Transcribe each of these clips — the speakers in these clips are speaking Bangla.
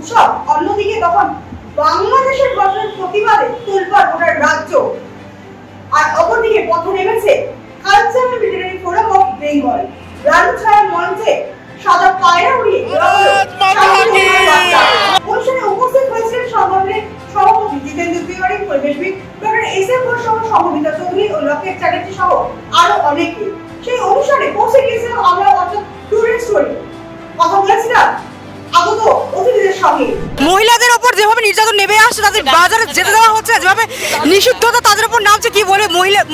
উৎসব, অন্যদিকে তখন বাংলাদেশের গঠনের প্রতিবাদে তোলপাড় গোটা রাজ্য। আর অপরদিকে পথে নেমেছে cultural literary forum of Bengal. Ranuchhaya মঞ্চে সাদা পায়রা উড়িয়ে অনুষ্ঠানে উপস্থিত হয়েছিলেন সংগঠনের সভাপতি জিতেন্দ্র তিওয়ারি, পরিবেশবিদ ডক্টর এস.এম. ঘোষ সহ সমবিতা চৌধুরী ও লকেট চ্যাটার্জি সহ আরো অনেকে। সেই অনুষ্ঠানে পৌঁছে গিয়েছিলাম আমরা, অর্থাৎ টুরিস্ট স্টোরি। কথা বলেছিলাম আগত অতিথিদের সঙ্গে। মহিলাদের উপর যেভাবে নির্যাতন নেমে আসছে, তাদের বাজারে যেতে দেওয়া হচ্ছে, যেভাবে নিষিদ্ধতা তাদের উপর নামছে, কি বলে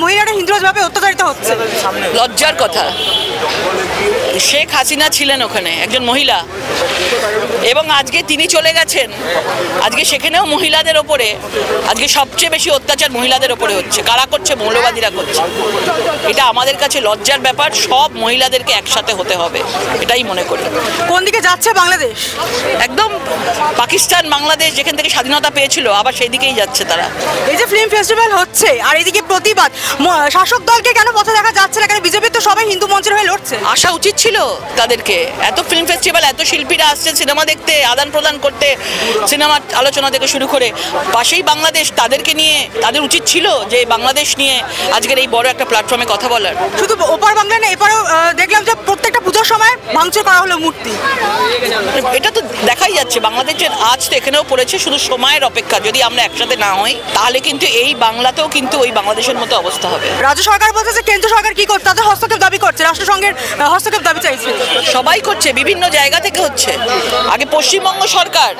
মহিলারা হিন্দুরা যেভাবে অত্যাচারিত হচ্ছে, লজ্জার কথা। শেখ হাসিনা ছিলেন ওখানে একজন মহিলা, এবং আজকে তিনি চলে গেছেন। আজকে সেখানেও মহিলাদের ওপরে আজকে সবচেয়ে বেশি অত্যাচার মহিলাদের ওপরে হচ্ছে। কারা করছে? মৌলবাদীরা করছে। এটা আমাদের কাছে লজ্জার ব্যাপার। সব মহিলাদেরকে একসাথে হতে হবে, এটাই মনে করি। কোন দিকে যাচ্ছে বাংলাদেশ? একদম পাকিস্তান বাংলাদেশ যেখান থেকে স্বাধীনতা পেয়েছিল, আবার সেই দিকেই যাচ্ছে তারা। এই যে ফিল্ম ফেস্টিভ্যাল হচ্ছে আর এদিকে প্রতিবাদ, শাসক দলকে কেন পথে দেখা যাচ্ছে না? কেন বিজেপি তো সবাই হিন্দু মঞ্চের হয়ে লড়ছে। আসা উচিত ছিল তাদেরকে। এত ফিল্ম ফেস্টিভ্যাল, এত শিল্পীরা আসছেন সিনেমা দেখতে, আদান প্রদান করতে, সিনেমার আলোচনা থেকে শুরু করে। পাশেই বাংলাদেশ, তাদেরকে নিয়ে তাদের উচিত ছিল যে বাংলাদেশ নিয়ে আজকের এই বড় একটা প্ল্যাটফর্মে কথা বলার। শুধু ওপার বাংলা না, এপারেও দেখলাম যে প্রত্যেকটা পুজোর সময় ভাঙচুর করা হলো মূর্তি। এটা তো দেখাই যাচ্ছে বাংলাদেশের আজ তো এখানেও পড়েছে, শুধু সময়ের অপেক্ষা। যদি আমরা একসাথে না হই তাহলে কিন্তু এই বাংলাতেও কিন্তু ওই বাংলাদেশের মতো অবস্থা হবে। রাজ্য সরকার বলছে যে কেন্দ্র সরকার কি করছে, তাদের হস্তক্ষেপ দাবি করছে, রাষ্ট্রসংঘের হস্তক্ষেপ দাবি চাইছে। সবাই করছে, বিভিন্ন জায়গা থেকে হচ্ছে। আগে পশ্চিমবঙ্গ সরকার,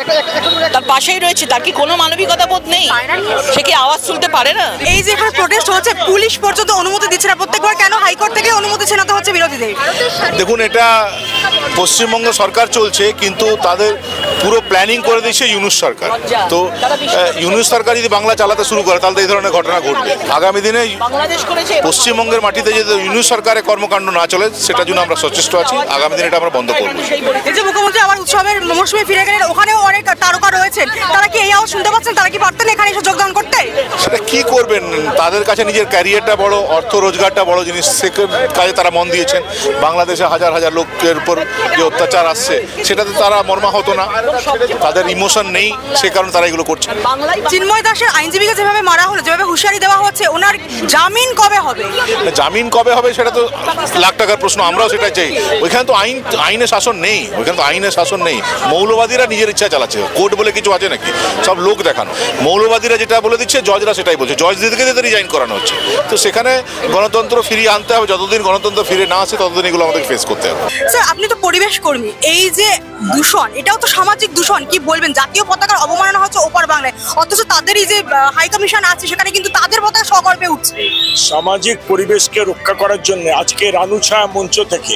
তার পাশেই রয়েছে, তার কি কোনো মানবিকতা বোধ নেই? সে কি আওয়াজ তুলতে পারে না? এই যে এখানে প্রোটেস্ট হচ্ছে, পুলিশ পর্যন্ত অনুমতি দিচ্ছে না। প্রত্যেকবার কেন হাইকোর্ট থেকে অনুমতি ছেনাতে হচ্ছে বিরোধীদের? দেখুন, এটা পশ্চিমবঙ্গ সরকার চলছে, কিন্তু তাদের পুরো প্ল্যানিং করে দিচ্ছে ইউনুস সরকার। তো ইউনুস সরকার যদি বাংলা চালাতে শুরু করে তাহলে এই ধরনের ঘটনা ঘটবে। আগামী দিনে পশ্চিমবঙ্গের মাটিতে যদি ইউনুস সরকারের কর্মকাণ্ড না চলে, সেটার জন্য আমরা সচেষ্ট আছি। আগামী দিনে এটা আমরা বন্ধ করব। এই যে মুখ্যমন্ত্রী আবার উৎসবের মৌসুমে ফিরে গেলেন, ওখানেও অনেক তারকা রয়েছেন, তারা কি এই আওয়াজ শুনতে পাচ্ছেন? তারা কি পারতেন এখানে এসে যোগদান করতে? সেটা কি করবেন? তাদের কাছে নিজের ক্যারিয়ারটা বড়, অর্থ রোজগারটা বড় জিনিস। সে কাজে তারা মন দিয়েছেন। বাংলাদেশে হাজার হাজার লোকের উপর যে অত্যাচার আসছে, সেটাতে তারা মর্মাহত না। তাদের ইমোশন নেই, সে কারণে তারা এগুলো করছে। চিন্ময় দাসের আইনজীবীকে যেভাবে মারা হলো, যেভাবে হুঁশিয়ারি দেওয়া হচ্ছে, ওনার জামিন কবে হবে? জামিন কবে হবে সেটা তো লাখ টাকার প্রশ্ন। আমরাও সেটা চাই। ওইখানে তো আইনের শাসন নেই। ওইখানে তো আইনের শাসন নেই। মৌলবাদীরা নিজের ইচ্ছা চালাচ্ছে। কোর্ট বলে কিছু আছে নাকি? সব লোক দেখানো। মৌলবাদীরা যেটা বলে দিচ্ছে, জজরা সেটাই বলছে। জজদেরকে রিজাইন করানো হচ্ছে। তো সেখানে গণতন্ত্র ফিরিয়ে আনতে হবে। যতদিন গণতন্ত্র ফিরে না আসে ততদিন এগুলো আমাদেরকে ফেস করতে হবে। স্যার, আপনি তো পরিবেশ কর্মী, এই যে দূষণ, এটাও তো সামাজিক দূষণ। কি বলবেন? জাতীয় পতাকার অবমাননা হচ্ছে ওপার বাংলায়, অথচ তাদেরই যে হাই কমিশন আছে সেখানে কিন্তু তাদের পতাকা সগর্বে উঠছে। সামাজিক পরিবেশকে রক্ষা করার জন্য আজকে রানুছায়া মঞ্চ থেকে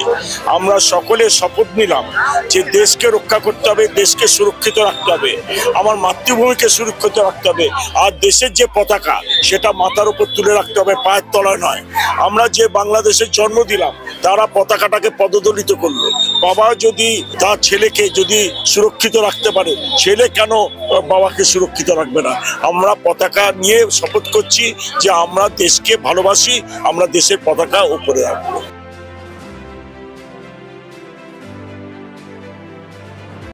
আমরা সকলে শপথ নিলাম যে দেশকে রক্ষা করতে হবে, দেশকে সুরক্ষিত রাখতে হবে, আমার মাতৃভূমিকে সুরক্ষিত রাখতে হবে। আর দেশের যে পতাকা সেটা মাথার উপর তুলে রাখতে হবে, পায়ের তলায় নয়। আমরা যে বাংলাদেশের জন্ম দিলাম, তারা পতাকাটাকে পদদলিত করলো। বাবা যদি তার ছেলেকে যদি সুরক্ষিত রাখতে পারে, ছেলে কেন বাবাকে সুরক্ষিত রাখবে না? আমরা পতাকা নিয়ে শপথ করছি যে আমরা দেশকে ভালোবাসি, আমরা দেশের পতাকা উপরে রাখবো।